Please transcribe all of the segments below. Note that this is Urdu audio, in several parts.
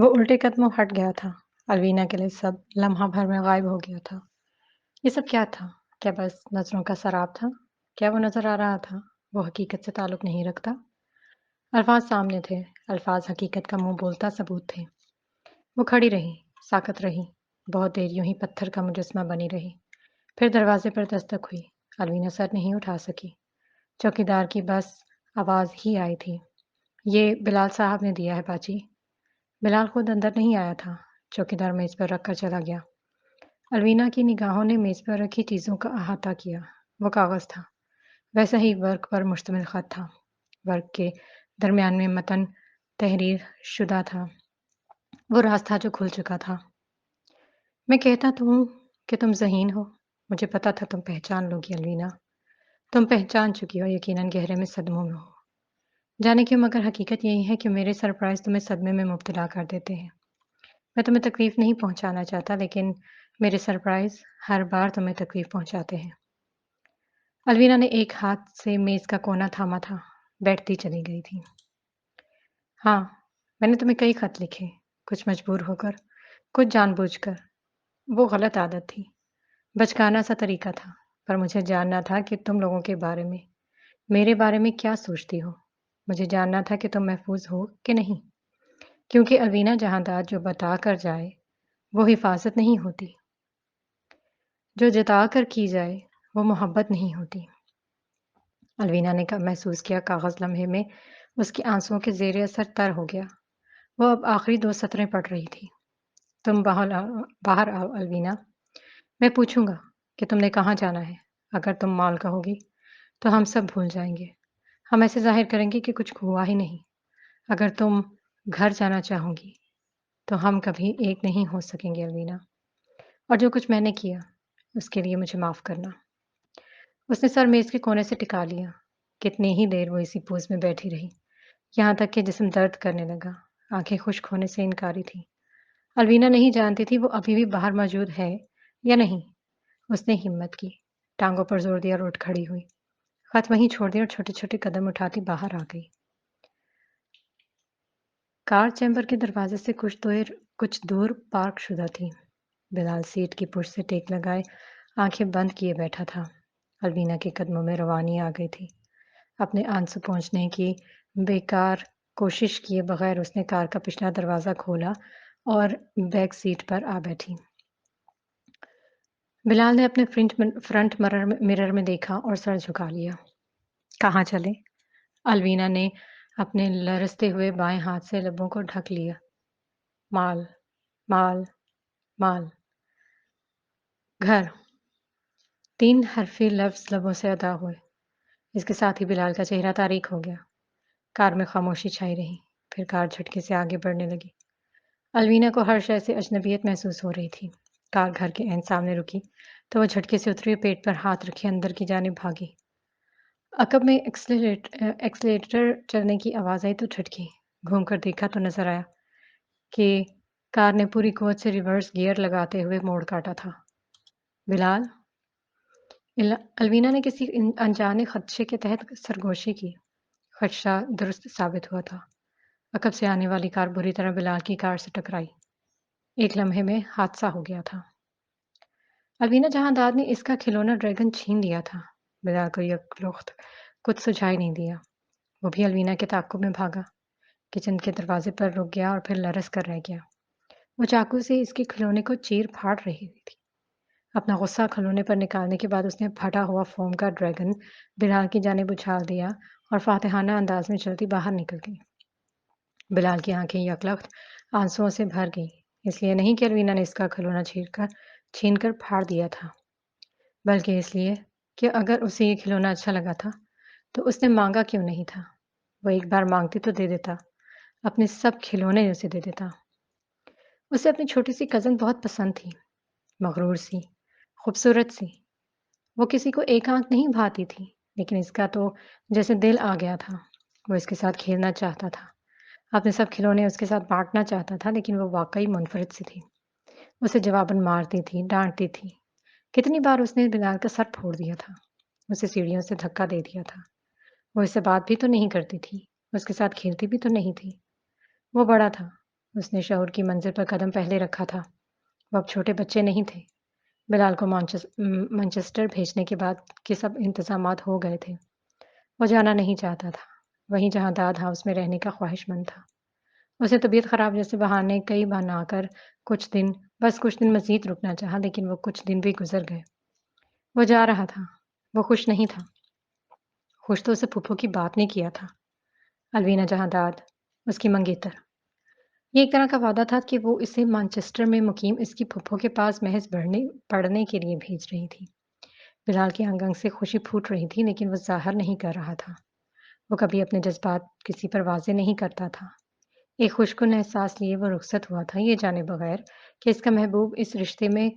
وہ الٹے قدموں ہٹ گیا تھا۔ الوینا کے لیے سب لمحہ بھر میں غائب ہو گیا تھا۔ یہ سب کیا تھا؟ کیا بس نظروں کا سراب تھا؟ کیا وہ نظر آ رہا تھا؟ وہ حقیقت سے تعلق نہیں رکھتا؟ الفاظ سامنے تھے، الفاظ حقیقت کا منہ بولتا ثبوت تھے۔ وہ کھڑی رہی، ساکت رہی، بہت دیر یوں ہی پتھر کا مجسمہ بنی رہی۔ پھر دروازے پر دستک ہوئی۔ الوینا سر نہیں اٹھا سکی۔ چوکیدار کی بس آواز ہی آئی تھی، یہ بلال صاحب نے دیا ہے باجی۔ بلال خود اندر نہیں آیا تھا، چوکیدار میز پر رکھ کر چلا گیا۔ الوینا کی نگاہوں نے میز پر رکھی چیزوں کا احاطہ کیا۔ وہ کاغذ تھا، ویسا ہی ورق پر مشتمل خط تھا۔ ورق کے درمیان میں متن تحریر شدہ تھا۔ وہ راز تھا جو کھل چکا تھا۔ میں کہتا تو ہوں کہ تم ذہین ہو، مجھے پتا تھا تم پہچان لو گی الوینا۔ تم پہچان چکی ہو، یقیناً گہرے میں صدموں میں ہو۔ جانے کیوں، مگر حقیقت یہی ہے کہ میرے سرپرائز تمہیں صدمے میں مبتلا کر دیتے ہیں۔ میں تمہیں تکلیف نہیں پہنچانا چاہتا، لیکن میرے سرپرائز ہر بار تمہیں تکلیف پہنچاتے ہیں۔ الوینا نے ایک ہاتھ سے میز کا کونا تھاما تھا، بیٹھتی چلی گئی تھی۔ ہاں، میں نے تمہیں کئی خط لکھے، کچھ مجبور ہو کر، کچھ جان بوجھ کر۔ وہ غلط عادت تھی، بچکانا سا طریقہ تھا، پر مجھے جاننا تھا کہ تم لوگوں کے بارے میں، میرے بارے میں کیا سوچتی ہو۔ مجھے جاننا تھا کہ تم محفوظ ہو کہ نہیں، کیونکہ الوینا جہاں داد جو بتا کر جائے وہ حفاظت نہیں ہوتی، جو جتا کر کی جائے وہ محبت نہیں ہوتی۔ الوینا نے محسوس کیا کاغذ لمحے میں اس کے آنسوؤں کے زیر اثر تر ہو گیا۔ وہ اب آخری 2 سطریں پڑھ رہی تھی۔ تم باہر آؤ الوینا، میں پوچھوں گا کہ تم نے کہاں جانا ہے۔ اگر تم مال کہوگی تو ہم سب بھول جائیں گے، ہم ایسے ظاہر کریں گے کہ کچھ ہوا ہی نہیں۔ اگر تم گھر جانا چاہو گی تو ہم کبھی ایک نہیں ہو سکیں گے الوینا، اور جو کچھ میں نے کیا اس کے لیے مجھے معاف کرنا۔ اس نے سر میز کے کونے سے ٹکا لیا۔ کتنی ہی دیر وہ اسی پوز میں بیٹھی رہی، یہاں تک کہ جسم درد کرنے لگا، آنکھیں خشک ہونے سے انکاری تھی۔ الوینا نہیں جانتی تھی وہ ابھی بھی باہر موجود ہے یا نہیں۔ اس نے ہمت کی، ٹانگوں پر زور دیا اور اٹھ کھڑی ہوئی، خط وہیں چھوڑ دیا اور چھوٹے چھوٹے قدم اٹھاتی باہر آ گئی۔ کار چیمبر کے دروازے سے کچھ دور پارک شدہ تھی۔ بلال سیٹ کی پشت سے ٹیک لگائے آنکھیں بند کیے بیٹھا تھا۔ الوینا کے قدموں میں روانی آ گئی تھی۔ اپنے آنسو پہنچنے کی بیکار کوشش کیے بغیر اس نے کار کا پچھلا دروازہ کھولا اور بیک سیٹ پر آ بیٹھی۔ بلال نے اپنے فرنٹ مرر میں دیکھا اور سر جھکا لیا۔ کہاں چلے؟ الوینا نے اپنے لرزتے ہوئے بائیں ہاتھ سے لبوں کو ڈھک لیا۔ مال، مال، مال، گھر، 3 حرفی لفظ لبوں سے ادا ہوئے۔ اس کے ساتھ ہی بلال کا چہرہ تاریک ہو گیا۔ کار میں خاموشی چھائی رہی، پھر کار جھٹکے سے آگے بڑھنے لگی۔ الوینا کو ہر شے سے اجنبیت محسوس ہو رہی تھی۔ کار گھر کے عین سامنے رکی تو وہ جھٹکے سے اتری ہوئے پیٹ پر ہاتھ رکھے اندر کی جانب بھاگی۔ عقب میں ایکسیلیٹر چلنے کی آواز آئی تو جھٹکی۔ گھوم کر دیکھا تو نظر آیا کہ کار نے پوری قوت سے ریورس گیئر لگاتے ہوئے موڑ کاٹا تھا۔ بلال؟ الوینا نے کسی انجانے خدشے کے تحت سرگوشی کی۔ خدشہ درست ثابت ہوا تھا۔ عقب سے آنے والی کار بری طرح بلال کی کار سے ٹکرائی۔ ایک لمحے میں حادثہ ہو گیا تھا۔ الوینا جہاں داد نے اس کا کھلونا ڈریگن چھین لیا تھا۔ بلال کو یکلخت کچھ سجھائی نہیں دیا۔ وہ بھی الوینا کے تعاقب میں بھاگا، کچن کے دروازے پر رک گیا اور پھر لرز کر رہ گیا۔ وہ چاقو سے اس کے کھلونے کو چیر پھاڑ رہی تھی۔ اپنا غصہ کھلونے پر نکالنے کے بعد اس نے پھٹا ہوا فوم کا ڈریگن بلال کی جانب اچھال دیا اور فاتحانہ انداز میں چلتی باہر نکل گئی۔ بلال کی آنکھیں یکلخت آنسوؤں سے بھر گئیں، اس لیے نہیں کہ الوینا نے اس کا کھلونا چھین کر پھاڑ دیا تھا، بلکہ اس لیے کہ اگر اسے یہ کھلونا اچھا لگا تھا تو اس نے مانگا کیوں نہیں تھا؟ وہ ایک بار مانگتی تو دے دیتا، اپنے سب کھلونے اسے دے دیتا۔ اسے اپنی چھوٹی سی کزن بہت پسند تھی، مغرور سی، خوبصورت سی۔ وہ کسی کو ایک آنکھ نہیں بھاتی تھی، لیکن اس کا تو جیسے دل آ گیا تھا۔ وہ اس کے ساتھ کھیلنا چاہتا تھا، اپنے سب کھلونے اس کے ساتھ بانٹنا چاہتا تھا، لیکن وہ واقعی منفرد سی تھی۔ اسے جواباً مارتی تھی، ڈانٹتی تھی۔ کتنی بار اس نے بلال کا سر پھوڑ دیا تھا، اسے سیڑھیوں سے دھکا دے دیا تھا۔ وہ اس سے بات بھی تو نہیں کرتی تھی، اس کے ساتھ کھیلتی بھی تو نہیں تھی۔ وہ بڑا تھا، اس نے شعور کی منزل پر قدم پہلے رکھا تھا۔ وہ اب چھوٹے بچے نہیں تھے۔ بلال کو مانچسٹر بھیجنے کے بعد کے سب انتظامات ہو گئے تھے۔ وہ جانا نہیں چاہتا تھا، وہیں جہاں داد ہاؤس میں رہنے کا خواہش مند تھا۔ اسے طبیعت خراب جیسے بہانے کئی بنا کر کچھ دن مزید رکنا چاہا، لیکن وہ کچھ دن بھی گزر گئے۔ وہ جا رہا تھا۔ وہ خوش نہیں تھا۔ خوش تو اسے پھپھو کی بات نے کیا تھا۔ الوینا جہاں داد، اس کی منگیتر۔ یہ ایک طرح کا وعدہ تھا کہ وہ اسے مانچسٹر میں مقیم اس کی پھپھو کے پاس محض پڑھنے کے لیے بھیج رہی تھی۔ بلال کی انگ انگ سے خوشی پھوٹ رہی تھی، لیکن وہ ظاہر نہیں کر رہا تھا۔ وہ کبھی اپنے جذبات کسی پر واضح نہیں کرتا تھا۔ ایک خوشکن احساس لیے وہ رخصت ہوا تھا، یہ جانے بغیر کہ اس کا محبوب اس رشتے میں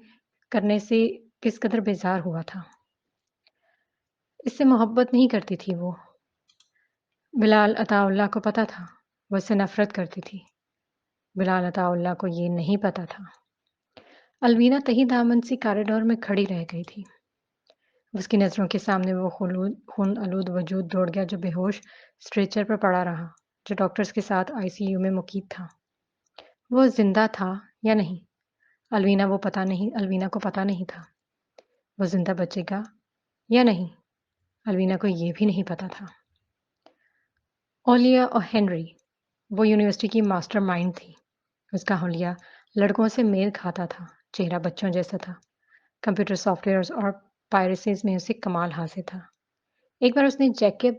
کرنے سے کس قدر بیزار ہوا تھا۔ اس سے محبت نہیں کرتی تھی وہ۔ بلال عطا اللہ کو پتا تھا، وہ اس سے نفرت کرتی تھی۔ بلال عطا اللہ کو یہ نہیں پتا تھا۔ الوینا تہی دامن سی کاریڈور میں کھڑی رہ گئی تھی۔ اس کی نظروں کے سامنے وہ خون آلود وجود دوڑ گیا جو بے ہوش اسٹریچر پر پڑا رہا، جو ڈاکٹرز کے ساتھ آئی سی یو میں مقید تھا۔ وہ زندہ تھا یا نہیں؟ الوینا کو پتا نہیں تھا۔ وہ زندہ بچے گا یا نہیں؟ الوینا کو یہ بھی نہیں پتا تھا۔ اولیا اور ہنری، وہ یونیورسٹی کی ماسٹر مائنڈ تھی۔ اس کا حلیہ لڑکوں سے میل کھاتا تھا، چہرہ بچوں جیسا تھا۔ کمپیوٹر سافٹ ویئرز اور پائریسیز میں اسے کمال حاصل تھا۔ ایک بار اس نے جیکب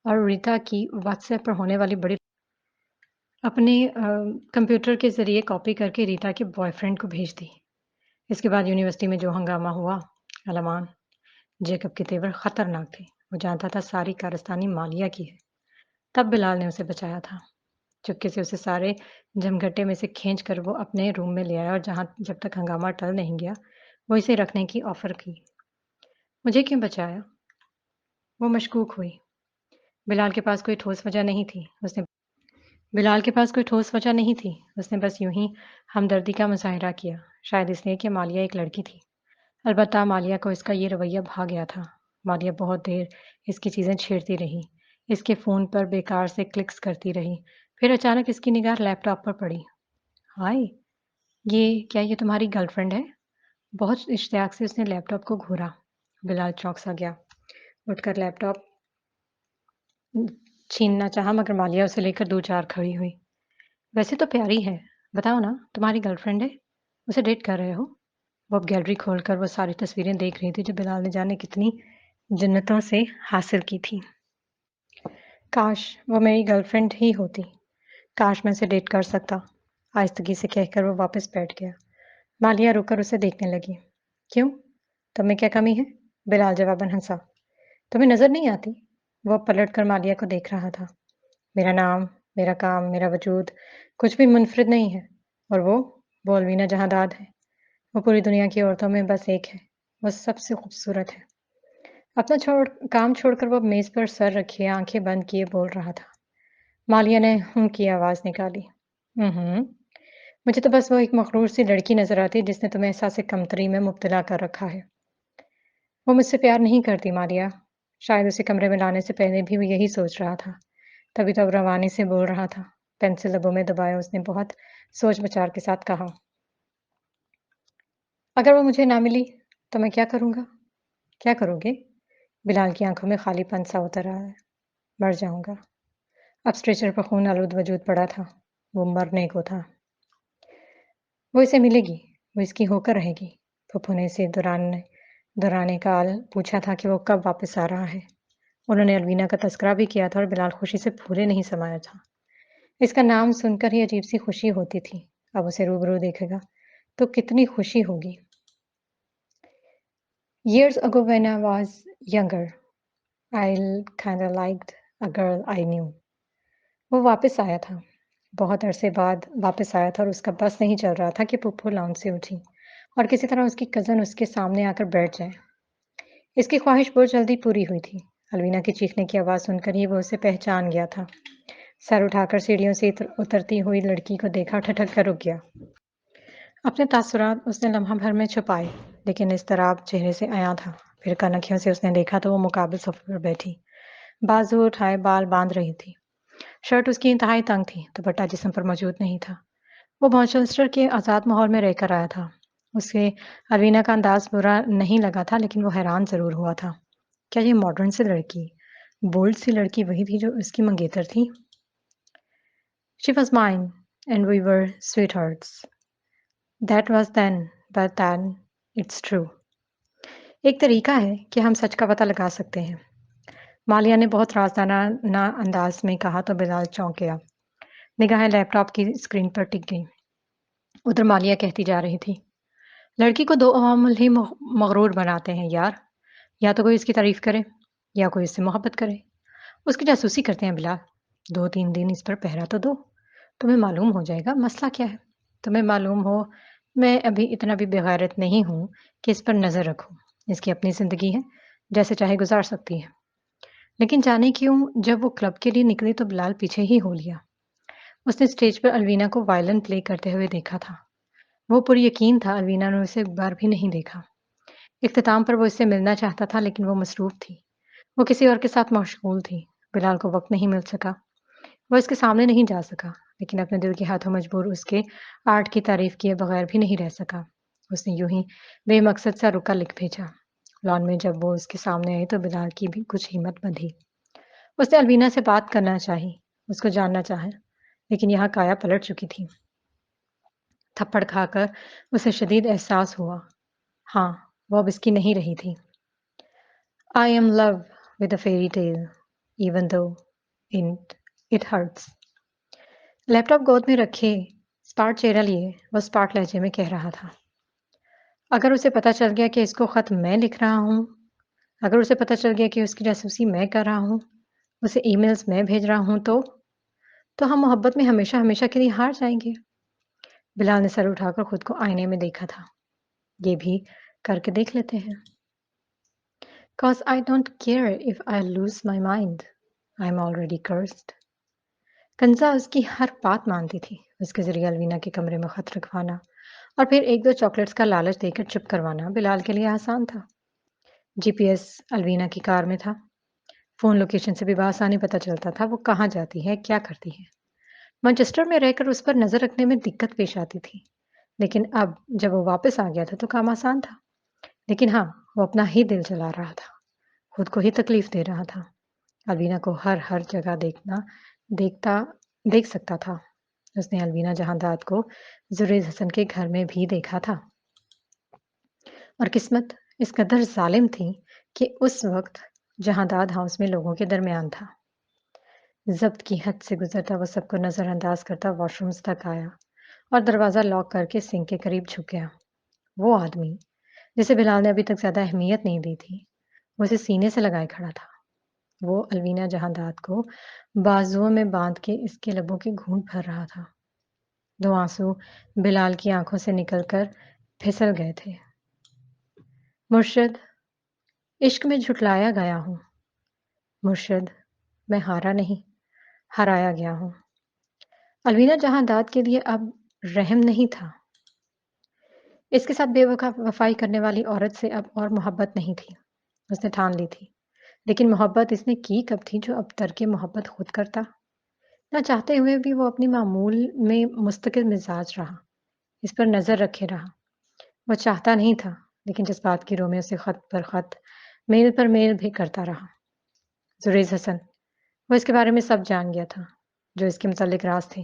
اور ریتا کی واٹس ایپ پر ہونے والی بڑی اپنے کمپیوٹر کے ذریعے کاپی کر کے ریتا کے بوائے فرینڈ کو بھیج دی۔ اس کے بعد یونیورسٹی میں جو ہنگامہ ہوا، علمان، جیکب کے تیور خطرناک تھے۔ وہ جانتا تھا ساری کارستانی مالیہ کی ہے۔ تب بلال نے اسے بچایا تھا۔ چپکے سے اسے سارے جمگھٹے میں سے کھینچ کر وہ اپنے روم میں لے آیا اور جب تک ہنگامہ ٹل نہیں گیا وہ اسے رکھنے کی آفر کی۔ مجھے کیوں بچایا؟ وہ مشکوک ہوئی۔ بلال کے پاس کوئی ٹھوس وجہ نہیں تھی۔ اس نے بس یوں ہی ہمدردی کا مظاہرہ کیا، شاید اس لیے کہ مالیہ ایک لڑکی تھی۔ البتہ مالیہ کو اس کا یہ رویہ بھا گیا تھا۔ مالیہ بہت دیر اس کی چیزیں چھیڑتی رہی، اس کے فون پر بیکار سے کلکس کرتی رہی۔ پھر اچانک اس کی نگاہ لیپ ٹاپ پر پڑی۔ ہائے، کیا یہ تمہاری گرل فرینڈ ہے؟ بہت اشتیاق سے اس نے لیپ ٹاپ کو گھورا۔ بلال چونک سا گیا، اٹھ کر لیپ ٹاپ چھیننا چاہا، مگر مالیہ اسے لے کر 2 4 کھڑی ہوئی۔ ویسے تو پیاری ہے، بتاؤ نا، تمہاری گرل فرینڈ ہے؟ اسے ڈیٹ کر رہے ہو؟ وہ اب گیلری کھول کر وہ ساری تصویریں دیکھ رہی تھی جو بلال نے جانے کتنی جنتوں سے حاصل کی تھی۔ کاش وہ میری گرل فرینڈ ہی ہوتی، کاش میں اسے ڈیٹ کر سکتا، آہستگی سے کہہ کر وہ واپس بیٹھ گیا۔ مالیہ رک کر اسے دیکھنے لگی۔ کیوں؟ تم میں کیا کمی ہے؟ بلال جواباً ہنسا۔ تمہیں نظر نہیں آتی؟ وہ پلٹ کر مالیہ کو دیکھ رہا تھا۔ میرا نام، میرا کام، میرا وجود کچھ بھی منفرد نہیں ہے، اور وہ الوینا جہاں داد ہے۔ وہ پوری دنیا کی عورتوں میں بس ایک ہے، وہ سب سے خوبصورت ہے۔ اپنا کام چھوڑ کر وہ میز پر سر رکھے آنکھیں بند کیے بول رہا تھا۔ مالیہ نے ہوں کی آواز نکالی۔ مجھے تو بس وہ ایک مغرور سی لڑکی نظر آتی جس نے تمہیں احساس کمتری میں مبتلا کر رکھا ہے۔ وہ مجھ سے پیار نہیں کرتی مالیہ۔ شاید اسے کمرے میں لانے سے پہلے بھی وہ یہی سوچ رہا تھا، تبھی تو اب روانی سے بول رہا تھا۔ پینسل لبوں میں دبایا اس نے بہت سوچ بچار کے ساتھ کہا، اگر وہ مجھے نہ ملی تو میں کیا کروں گا؟ کیا کرو گے؟ بلال کی آنکھوں میں خالی پن سا اتر رہا ہے۔ مر جاؤں گا۔ اب اسٹریچر پر خون آلود وجود پڑا تھا، وہ مرنے کو تھا۔ وہ اسے ملے گی، وہ اس کی ہو کر رہے گی۔ پھپھو نے اسے درانے کال پوچھا تھا کہ وہ کب واپس آ رہا ہے۔ انہوں نے الوینا کا تذکرہ بھی کیا تھا اور بلال خوشی سے پھولے نہیں سمایا تھا۔ اس کا نام سن کر ہی عجیب سی خوشی ہوتی تھی، اب اسے روبرو دیکھے گا تو کتنی خوشی ہوگی۔ Years ago when I was younger, I kinda liked a girl I knew. وہ واپس آیا تھا، بہت عرصے بعد واپس آیا تھا اور اس کا بس نہیں چل رہا تھا کہ پھپھو لاؤنج سے اٹھی اور کسی طرح اس کی کزن اس کے سامنے آ کر بیٹھ جائے۔ اس کی خواہش بہت جلدی پوری ہوئی تھی۔ الوینا کی چیخنے کی آواز سن کر ہی وہ اسے پہچان گیا تھا۔ سر اٹھا کر سیڑھیوں سے اترتی ہوئی لڑکی کو دیکھا، ٹھٹک کر رک گیا۔ اپنے تاثرات اس نے لمحہ بھر میں چھپائے، لیکن اضطراب چہرے سے عیاں تھا۔ پھر کنکھیوں سے اس نے دیکھا تو وہ مقابل صف پر بیٹھی، بازو اٹھائے بال باندھ رہی تھی۔ شرٹ اس کی انتہائی تنگ تھی، دوپٹہ جسم پر موجود نہیں تھا۔ وہ مانچسٹر کے آزاد ماحول میں رہ کر آیا تھا۔ اسے الوینا کا انداز برا نہیں لگا تھا لیکن وہ حیران ضرور ہوا تھا۔ کیا یہ ماڈرن سی لڑکی، بولڈ سی لڑکی وہی تھی جو اس کی منگیتر تھی؟ She was mine and we were sweethearts. That was then, but then it's true. ایک طریقہ ہے کہ ہم سچ کا پتہ لگا سکتے ہیں، مالیہ نے بہت رازدارانہ انداز میں کہا تو بلال چونک گیا۔ نگاہیں لیپ ٹاپ کی اسکرین پر ٹک گئی۔ ادھر مالیہ کہتی جا رہی تھی، لڑکی کو دو عوامل ہی مغرور بناتے ہیں یار، یا تو کوئی اس کی تعریف کرے یا کوئی اس سے محبت کرے۔ اس کی جاسوسی کرتے ہیں بلال، 2-3 دن اس پر پہرا تو دو، تمہیں معلوم ہو جائے گا مسئلہ کیا ہے۔ تمہیں معلوم ہو میں ابھی اتنا بھی بغیرت نہیں ہوں کہ اس پر نظر رکھوں، اس کی اپنی زندگی ہے، جیسے چاہے گزار سکتی ہے۔ لیکن جانے کیوں جب وہ کلب کے لیے نکلی تو بلال پیچھے ہی ہو لیا۔ اس نے اسٹیج پر الوینا کو وائلن پلے کرتے ہوئے دیکھا تھا۔ وہ پر یقین تھا الوینا نے اسے ایک بار بھی نہیں دیکھا۔ اختتام پر وہ اس سے ملنا چاہتا تھا لیکن وہ مصروف تھی، وہ کسی اور کے ساتھ مشغول تھی۔ بلال کو وقت نہیں مل سکا، وہ اس کے سامنے نہیں جا سکا، لیکن اپنے دل کے ہاتھوں مجبور اس کے آرٹ کی تعریف کیے بغیر بھی نہیں رہ سکا۔ اس نے یوں ہی بے مقصد سا رکا لکھ بھیجا۔ لان میں جب وہ اس کے سامنے آئی تو بلال کی بھی کچھ ہمت بندھی۔ اس نے الوینا سے بات کرنا چاہی، اس کو جاننا چاہا، لیکن یہاں کایا پلٹ چکی تھی۔ تھپڑ کھا کر اسے شدید احساس ہوا، ہاں وہ اب اس کی نہیں رہی تھی۔ I am love with a fairy tale, even though it hurts. Laptop گود میں رکھے اسپاٹ چہرہ لیے وہ اسپاٹ لہجے میں کہہ رہا تھا، اگر اسے پتہ چل گیا کہ اس کو خط میں لکھ رہا ہوں، اگر اسے پتہ چل گیا کہ اس کی جاسوسی میں کر رہا ہوں، اسے ای میلز میں بھیج رہا ہوں تو ہم محبت میں ہمیشہ ہمیشہ کے لیے ہار جائیں گے۔ بلال نے سر اٹھا کر خود کو آئینے میں دیکھا تھا۔ یہ بھی کر کے دیکھ لیتے ہیں۔ Cause I don't care if I lose my mind. I'm already cursed. Kinza اس کی ہر بات مانتی تھی۔ اس کے ذریعے الوینا کے کمرے میں خط رکھوانا اور پھر 1-2 چاکلیٹس کا لالچ دے کر چپ کروانا بلال کے لیے آسان تھا۔ جی پی ایس الوینا کی کار میں تھا، فون لوکیشن سے بھی بآسانی پتہ چلتا تھا وہ کہاں جاتی ہے، کیا کرتی ہے۔ مانچسٹر میں رہ کر اس پر نظر رکھنے میں دقت پیش آتی تھی، لیکن اب جب وہ واپس آ گیا تھا تو کام آسان تھا۔ لیکن ہاں، وہ اپنا ہی دل چلا رہا تھا، خود کو ہی تکلیف دے رہا تھا۔ الوینا کو ہر جگہ دیکھ سکتا تھا۔ اس نے الوینا جہانداد کو زریز حسن کے گھر میں بھی دیکھا تھا، اور قسمت اس قدر ظالم تھی کہ اس وقت جہانداد ہاؤس میں لوگوں کے درمیان تھا۔ ضبط کی حد سے گزرتا وہ سب کو نظر انداز کرتا واش رومز تک آیا اور دروازہ لاک کر کے سنک کے قریب جھک گیا۔ وہ آدمی جسے بلال نے ابھی تک زیادہ اہمیت نہیں دی تھی، وہ اسے سینے سے لگائے کھڑا تھا۔ وہ الوینا جہانداد کو بازوؤں میں باندھ کے اس کے لبوں کے گھونٹ بھر رہا تھا۔ 2 آنسو بلال کی آنکھوں سے نکل کر پھسل گئے تھے۔ مرشد، عشق میں جھٹلایا گیا ہوں۔ مرشد، میں ہارا نہیں، ہرایا گیا ہوں۔ الوینا جہانداد کے لیے اب رحم نہیں تھا۔ اس کے ساتھ بے وفائی کرنے والی عورت سے اب اور محبت نہیں تھی، اس نے ٹھان لی تھی۔ لیکن محبت اس نے کی کب تھی جو اب ترک محبت خود کرتا؟ نہ چاہتے ہوئے بھی وہ اپنی معمول میں مستقل مزاج رہا، اس پر نظر رکھے رہا۔ وہ چاہتا نہیں تھا، لیکن جذبات کی رو میں اسے خط پر خط، میل پر میل بھی کرتا رہا۔ زریز حسن، وہ اس کے بارے میں سب جان گیا تھا، جو اس کے متعلق راز تھے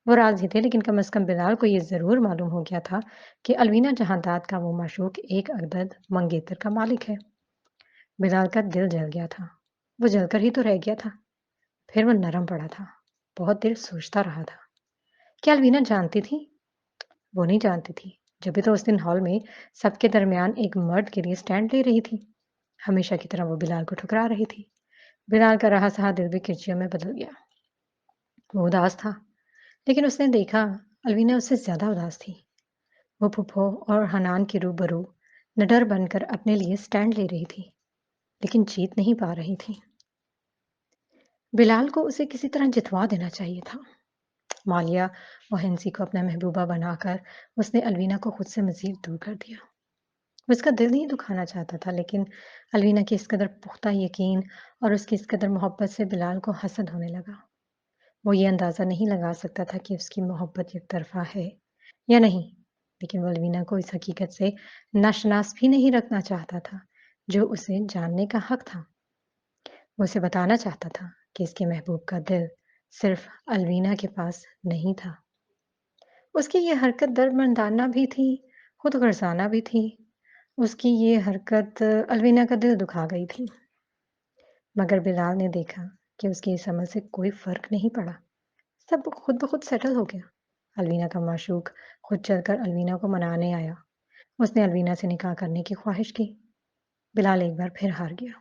وہ راز ہی تھے، لیکن کم از کم بلال کو یہ ضرور معلوم ہو گیا تھا کہ الوینا جہانداد کا وہ معشوق ایک عدد منگیتر کا مالک ہے۔ بلال کا دل جل گیا تھا، وہ جل کر ہی تو رہ گیا تھا، پھر وہ نرم پڑا تھا۔ بہت دیر سوچتا رہا تھا، کیا الوینا جانتی تھی؟ وہ نہیں جانتی تھی، جب بھی تو اس دن ہال میں سب کے درمیان ایک مرد کے لیے سٹینڈ لے رہی تھی، ہمیشہ کی طرح وہ بلال کو ٹھکرا رہی تھی۔ بلال کا رہا سہا دل بھی کرچیوں میں بدل گیا۔ وہ اداس تھا، لیکن اس نے دیکھا الوینا اس سے زیادہ اداس تھی۔ وہ پھپھو اور حنان کے روبرو نڈر بن کر اپنے لیے سٹینڈ لے رہی تھی، لیکن جیت نہیں پا رہی تھی۔ بلال کو اسے کسی طرح جتوا دینا چاہیے تھا۔ مالیہ اور ہنسی کو اپنا محبوبہ بنا کر اس نے الوینا کو خود سے مزید دور کر دیا۔ وہ اس کا دل نہیں دکھانا چاہتا تھا، لیکن الوینا کی اس قدر پختہ یقین اور اس کی اس قدر محبت سے بلال کو حسد ہونے لگا۔ وہ یہ اندازہ نہیں لگا سکتا تھا کہ اس کی محبت یک طرفہ ہے یا نہیں، لیکن وہ الوینا کو اس حقیقت سے ناشناس بھی نہیں رکھنا چاہتا تھا جو اسے جاننے کا حق تھا۔ وہ اسے بتانا چاہتا تھا کہ اس کے محبوب کا دل صرف الوینا کے پاس نہیں تھا۔ اس کی یہ حرکت درمندانہ بھی تھی، خود غرضانہ بھی تھی۔ اس کی یہ حرکت الوینا کا دل دکھا گئی تھی، مگر بلال نے دیکھا کہ اس کی اس عمل سے کوئی فرق نہیں پڑا۔ سب خود بخود سیٹل ہو گیا۔ الوینا کا معشوق خود چل کر الوینا کو منانے آیا۔ اس نے الوینا سے نکاح کرنے کی خواہش کی۔ بلال ایک بار پھر ہار گیا۔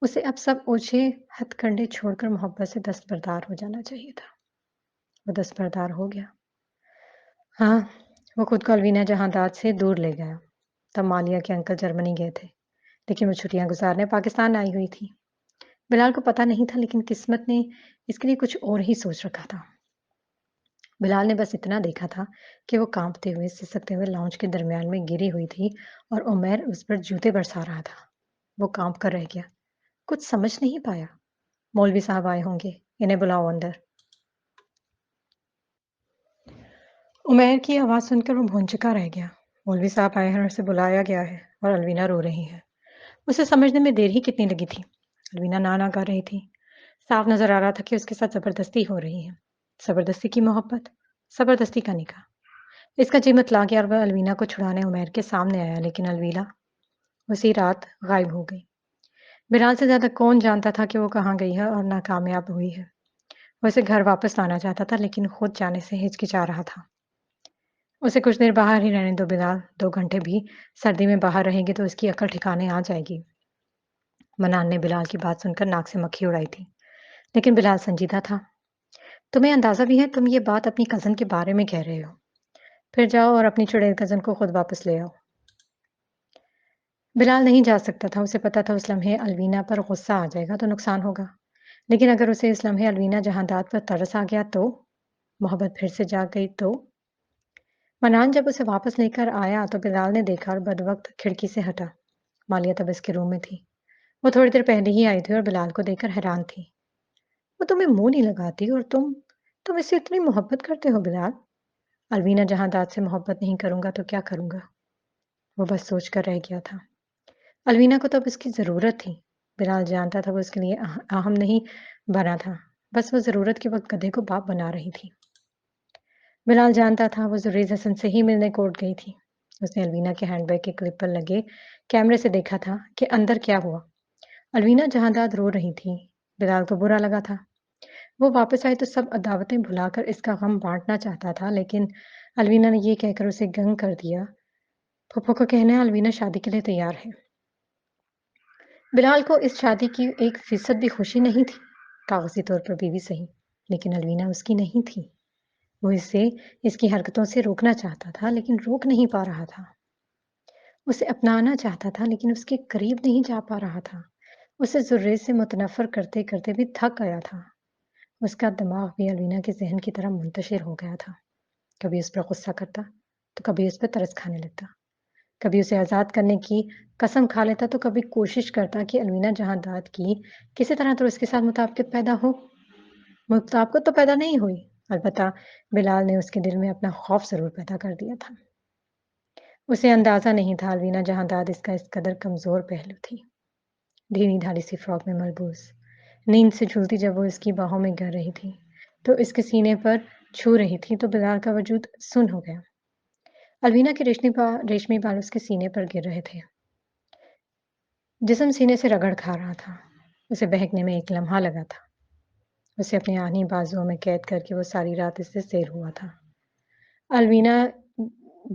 اسے اب سب اوچھے ہتھ کنڈے چھوڑ کر محبت سے دستبردار ہو جانا چاہیے تھا۔ وہ دستبردار ہو گیا۔ ہاں، وہ خود کو الوینا جہاں داد سے دور لے گیا۔ تب مالیہ کے انکل جرمنی گئے تھے، لیکن وہ چھٹیاں گزارنے پاکستان آئی ہوئی تھی۔ بلال کو پتہ نہیں تھا، لیکن قسمت نے اس کے لیے کچھ اور ہی سوچ رکھا تھا۔ بلال نے بس اتنا دیکھا تھا کہ وہ کانپتے ہوئے سسکتے ہوئے لاؤنج کے درمیان میں گری ہوئی تھی اور عمیر اس پر جوتے برسا رہا تھا۔ وہ کانپ کر رہ گیا، کچھ سمجھ نہیں پایا۔ مولوی صاحب آئے ہوں گے، انہیں بلاؤ اندر۔ عمیر کی آواز سن کر وہ بھونچکا رہ گیا۔ مولوی صاحب آئے ہیں اور اسے بلایا گیا ہے، اور الوینا رو رہی ہے۔ اسے سمجھنے میں دیر ہی کتنی لگی تھی۔ الوینا نانا کر رہی تھی۔ صاف نظر آ رہا تھا کہ اس کے ساتھ زبردستی ہو رہی ہے۔ زبردستی کی محبت، زبردستی کا نکاح۔ اس کا جی متلا گیا اور وہ الوینا کو چھڑانے عمیر کے سامنے آیا، لیکن الوینا اسی رات غائب ہو گئی۔ بلال سے زیادہ کون جانتا تھا کہ وہ کہاں گئی ہے اور ناکامیاب ہوئی ہے۔ وہ اسے گھر واپس لانا چاہتا تھا، لیکن خود جانے سے ہچکچا رہا تھا۔ اسے کچھ دیر باہر ہی رہنے دو بلال، 2 گھنٹے بھی سردی میں باہر رہیں گے تو اس کی عقل ٹھکانے آ جائے گی۔ منان نے بلال کی بات سن کر ناک سے مکھی اڑائی تھی، لیکن بلال سنجیدہ تھا۔ تمہیں اندازہ بھی ہے تم یہ بات اپنی کزن کے بارے میں کہہ رہے ہو؟ پھر جاؤ اور اپنی چڑیل کزن کو خود واپس لے آؤ۔ بلال نہیں جا سکتا تھا، اسے پتا تھا اس لمحے الوینا پر غصہ آ جائے گا تو نقصان ہوگا، لیکن اگر اسے اس لمحے الوینا جہانداد پر ترس آ گیا تو محبت پھر سے جاگ گئی تو منان جب اسے واپس لے کر آیا تو بلال نے دیکھا اور بدوقت کھڑکی سے ہٹا۔ مالیہ تب اس کے روم میں تھی۔ وہ تھوڑی دیر پہلے ہی آئی تھی اور بلال کو دیکھ کر حیران تھی۔ وہ تمہیں منہ نہیں لگاتی اور تم اس سے اتنی محبت کرتے ہو بلال؟ الوینا جہاں داد سے محبت نہیں کروں گا تو کیا کروں گا؟ وہ بس سوچ کر رہ گیا تھا۔ الوینا کو تب اس کی ضرورت تھی۔ بلال جانتا تھا وہ اس کے لیے اہم نہیں بنا تھا، بس وہ ضرورت کے وقت گدھے کو باپ بنا رہی تھی۔ بلال جانتا تھا وہ زریز حسن سے ہی ملنے کوٹ گئی تھی۔ اس نے الوینا کے ہینڈ بیگ کے کلپ پر لگے کیمرے سے دیکھا تھا کہ اندر کیا ہوا۔ الوینا جہانداد رو رہی تھی۔ بلال کو برا لگا تھا۔ وہ واپس آئی تو سب عداوتیں بھلا کر اس کا غم بانٹنا چاہتا تھا، لیکن الوینا نے یہ کہہ کر اسے گنگ کر دیا۔ پھپھو کا کہنا ہے الوینا شادی کے لیے تیار ہے۔ بلال کو اس شادی کی 1% بھی خوشی نہیں تھی۔ کاغذی طور پر بیوی صحیح، لیکن الوینا اس کی نہیں تھی۔ وہ اسے اس کی حرکتوں سے روکنا چاہتا تھا، لیکن روک نہیں پا رہا تھا۔ اسے اپنانا چاہتا تھا، لیکن اس کے قریب نہیں جا پا رہا تھا۔ اسے زریز سے متنفر کرتے کرتے بھی تھک گیا تھا۔ اس کا دماغ بھی الوینا کے ذہن کی طرح منتشر ہو گیا تھا۔ کبھی اس پر غصہ کرتا تو کبھی اس پر ترس کھانے لگتا۔ کبھی اسے آزاد کرنے کی قسم کھا لیتا تو کبھی کوشش کرتا کہ الوینا جہاں داد کی کسی طرح تو اس کے ساتھ مطابقت پیدا ہو۔ مطابقت تو پیدا نہیں ہوئی، البتہ بلال نے اس کے دل میں اپنا خوف ضرور پیدا کر دیا تھا۔ اسے اندازہ نہیں تھا الوینا جہاں داد اس کا اس قدر کمزور پہلو تھی۔ ڈھیلی ڈھالی سی فراک میں ملبوس، نیند سے جھولتی جب وہ اس کی باہوں میں گر رہی تھی تو اس کے سینے پر چھو رہی تھی تو بلال کا وجود سن ہو گیا۔ الوینا کے ریشمی بال اس کے سینے پر گر رہے تھے۔ جسم سینے سے رگڑ کھا رہا تھا۔ اسے بہکنے میں ایک لمحہ لگا تھا۔ اسے اپنے آہنی بازوؤں میں قید کر کے وہ ساری رات اس سے سیر ہوا تھا۔ الوینا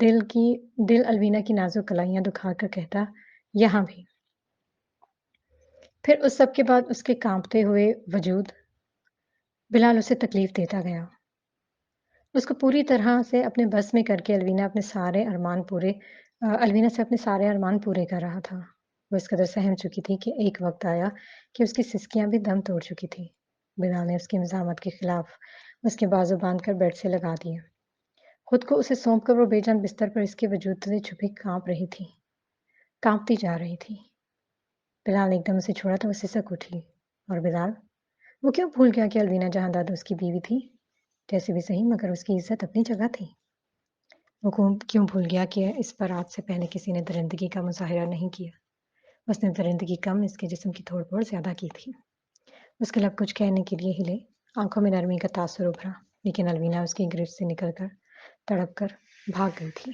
دل الوینا کی نازک کلائیاں دکھا کر کہتا، یہاں بھی۔ پھر اس سب کے بعد اس کے کانپتے ہوئے وجود بلال اسے تکلیف دیتا گیا۔ اس کو پوری طرح سے اپنے بس میں کر کے الوینا سے اپنے سارے ارمان پورے کر رہا تھا۔ وہ اس قدر سہم چکی تھی کہ ایک وقت آیا کہ اس کی سسکیاں بھی دم توڑ چکی تھی۔ بلال نے اس کی مزاحمت کے خلاف اس کے بازو باندھ کر بیڈ سے لگا دیے۔ خود کو اسے سونپ کر وہ بے جان بستر پر اس کے وجود تلے چھپی کانپتی جا رہی تھی۔ بلال نے ایک دم اسے چھوڑا تو وہ سسک اٹھی، اور بلال وہ کیوں بھول گیا کہ الوینا جہانداد اس کی بیوی تھی؟ جیسے بھی صحیح مگر اس کی عزت اپنی جگہ تھی۔ وہ کیوں بھول گیا کہ اس پر آج سے پہلے کسی نے درندگی کا مظاہرہ نہیں کیا؟ اس نے درندگی کم اس کے جسم کی تھوڑ بہت زیادہ کی تھی۔ اس کے لب کچھ کہنے کے لیے ہلے، آنکھوں میں نرمی کا تاثر ابھرا، لیکن الوینا اس کی گرفت سے نکل کر تڑپ کر بھاگ گئی تھی۔